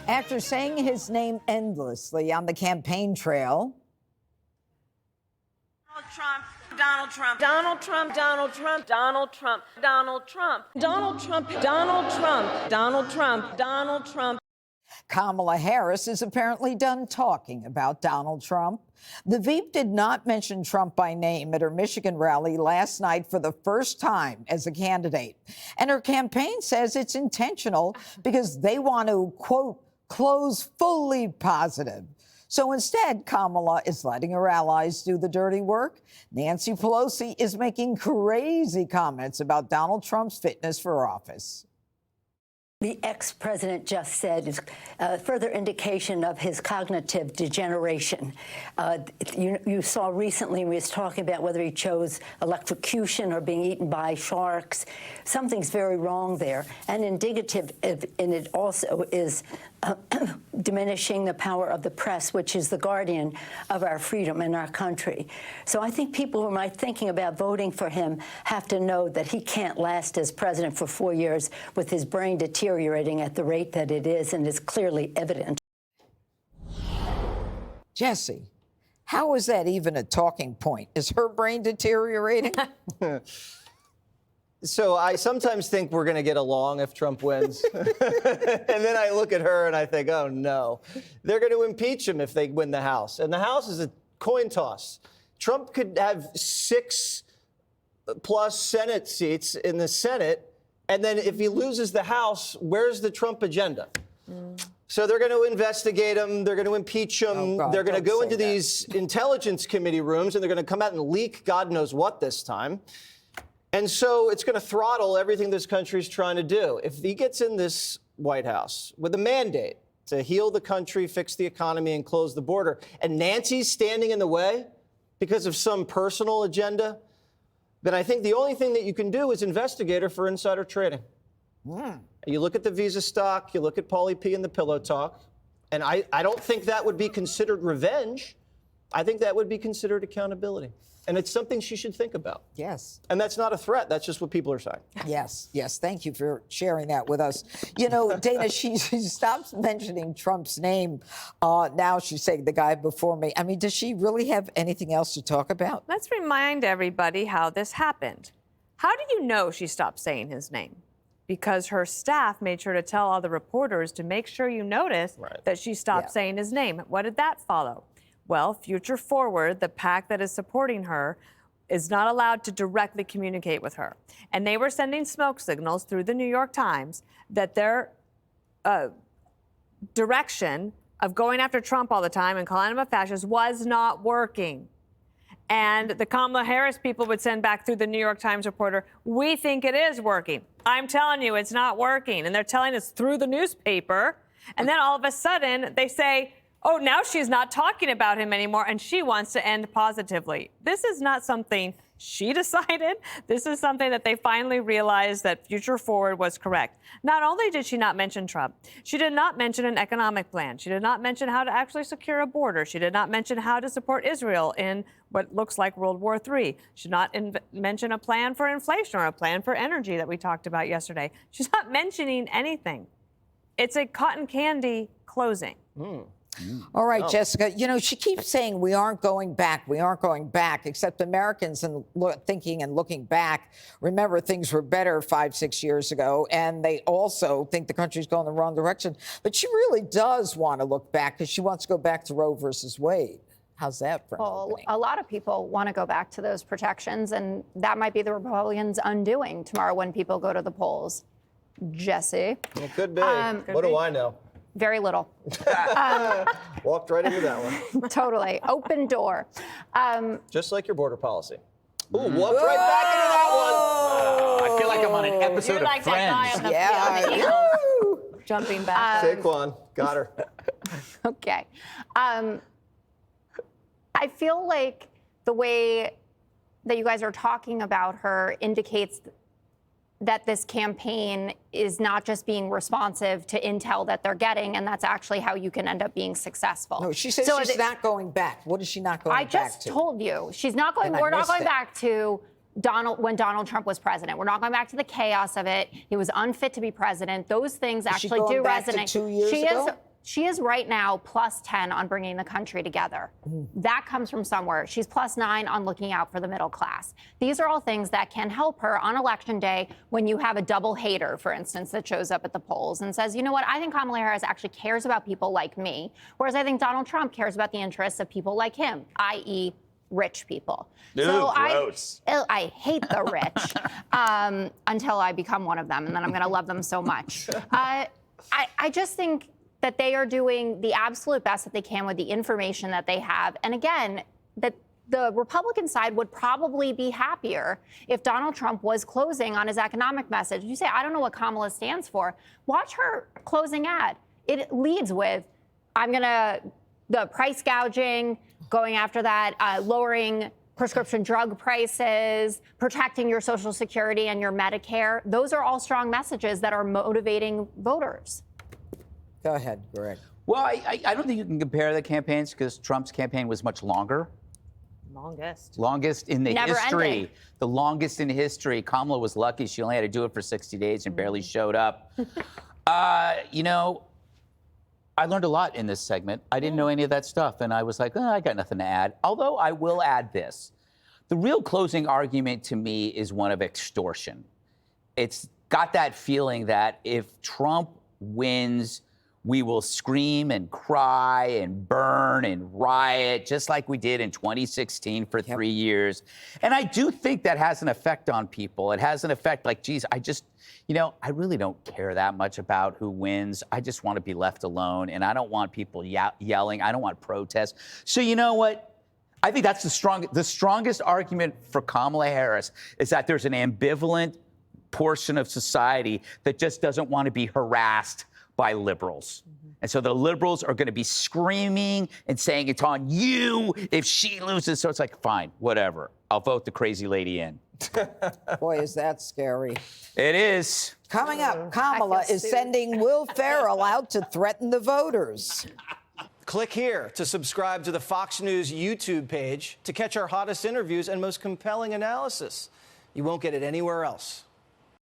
After saying his name endlessly on the campaign trail, Donald Trump, Donald Trump, Donald Trump, Donald Trump, Donald Trump, Donald Trump, Donald Trump, Donald Trump, Donald Trump. Kamala Harris is apparently done talking about Donald Trump. The Veep did not mention Trump by name at her Michigan rally last night for the first time as a candidate. And her campaign says it's intentional because they want to, quote, close fully positive. So instead, Kamala is letting her allies do the dirty work. Nancy Pelosi is making crazy comments about Donald Trump's fitness for office. The ex-president just said is further indication of his cognitive degeneration. You saw recently when he was talking about whether he chose electrocution or being eaten by sharks. Something's very wrong there. And indicative in it also is diminishing the power of the press, which is the guardian of our freedom in our country. So I think people who might thinking about voting for him have to know that he can't last as president for 4 years with his brain deteriorating at the rate that it is, and is clearly evident. Jesse, how is that even a talking point? Is her brain deteriorating? So I sometimes think we're going to get along if Trump wins. And then I look at her and I think, oh, no. They're going to impeach him if they win the House. And the House is a coin toss. Trump could have 6+ Senate seats in the Senate. And then if he loses the House, where's the Trump agenda? So they're going to investigate him. They're going to impeach him. Oh, God, they're going to go into that. these intelligence committee rooms, and they're going to come out and leak God knows what this time. And so it's going to throttle everything this country's trying to do. If he gets in this White House with a mandate to heal the country, fix the economy, and close the border, and Nancy's standing in the way because of some personal agenda, then I think the only thing that you can do is investigate her for insider trading. You look at the Visa stock, you look at Pauly P. and the pillow talk, and I don't think that would be considered revenge. I think that would be considered accountability. And it's something she should think about. Yes. And that's not a threat. That's just what people are saying. Yes, yes. Thank you for sharing that with us. You know, Dana, she stops mentioning Trump's name. Now she's saying the guy before me. I mean, does she really have anything else to talk about? Let's remind everybody how this happened. How do you know she stopped saying his name? Because her staff made sure to tell all the reporters to make sure you notice that she stopped saying his name. What did that follow? Well, Future Forward, the PAC that is supporting her, is not allowed to directly communicate with her. And they were sending smoke signals through the New York Times that their direction of going after Trump all the time and calling him a fascist was not working. And the Kamala Harris people would send back through the New York Times reporter, we think it is working. I'm telling you, it's not working. And they're telling us through the newspaper. And then all of a sudden they say, oh, now she's not talking about him anymore, and she wants to end positively. This is not something she decided. This is something that they finally realized that Future Forward was correct. Not only did she not mention Trump, she did not mention an economic plan. She did not mention how to actually secure a border. She did not mention how to support Israel in what looks like World War III. She did not mention a plan for inflation or a plan for energy that we talked about yesterday. She's not mentioning anything. It's a cotton candy closing. All right, Jessica, you know, she keeps saying we aren't going back, except Americans and thinking and looking back, remember things were better 5-6 years ago, and they also think the country's going the wrong direction. But she really does want to look back because she wants to go back to Roe versus Wade. How's that for an opening? A lot of people want to go back to those protections, and that might be the Republicans' undoing tomorrow when people go to the polls. Jesse? It could be. What do I know? Very little. Walked right into that one. Totally. Open door. Just like your border policy. Ooh, walked right back into that one. I feel like I'm on an episode You're of like Friends. that guy on the Eagles, jumping back. Saquon, got her. Okay. I feel like the way that you guys are talking about her indicates that this campaign is not just being responsive to intel that they're getting, and that's actually how you can end up being successful. No, she says she's not going back. What is she not going back to? I just told you. She's not going, we're not going back to when Donald Trump was president. We're not going back to the chaos of it. He was unfit to be president. Those things actually do resonate. To 2 years ago? She is right now +10 on bringing the country together. That comes from somewhere. She's +9 on looking out for the middle class. These are all things that can help her on election day when you have a double hater, for instance, that shows up at the polls and says, you know what, I think Kamala Harris actually cares about people like me, whereas I think Donald Trump cares about the interests of people like him, i.e., rich people. Ew, so gross. I hate the rich until I become one of them, and then I'm going to love them so much. I just think that they are doing the absolute best that they can with the information that they have. And again, that the Republican side would probably be happier if Donald Trump was closing on his economic message. You say, I don't know what Kamala stands for. Watch her closing ad. It leads with, the price gouging, going after that, lowering prescription drug prices, protecting your Social Security and your Medicare. Those are all strong messages that are motivating voters. Go ahead, Greg. Well, I don't think you can compare the campaigns because Trump's campaign was much longer. Longest in the Never history. ending. The longest in history. Kamala was lucky. She only had to do it for 60 days and barely showed up. You know, I learned a lot in this segment. I didn't know any of that stuff, and I was like, I got nothing to add. Although I will add this. The real closing argument to me is one of extortion. It's got that feeling that if Trump wins, we will scream and cry and burn and riot, just like we did in 2016 for 3 years. And I do think that has an effect on people. It has an effect like, geez, I really don't care that much about who wins. I just want to be left alone, and I don't want people yelling. I don't want protests. So you know what? I think that's the strongest argument for Kamala Harris is that there's an ambivalent portion of society that just doesn't want to be harassed by liberals. And so the liberals are going to be screaming and saying it's on you if she loses. So it's like, fine, whatever. I'll vote the crazy lady in. Boy, is that scary. It is. Coming up, Kamala is sending Will Ferrell out to threaten the voters. Click here to subscribe to the Fox News YouTube page to catch our hottest interviews and most compelling analysis. You won't get it anywhere else.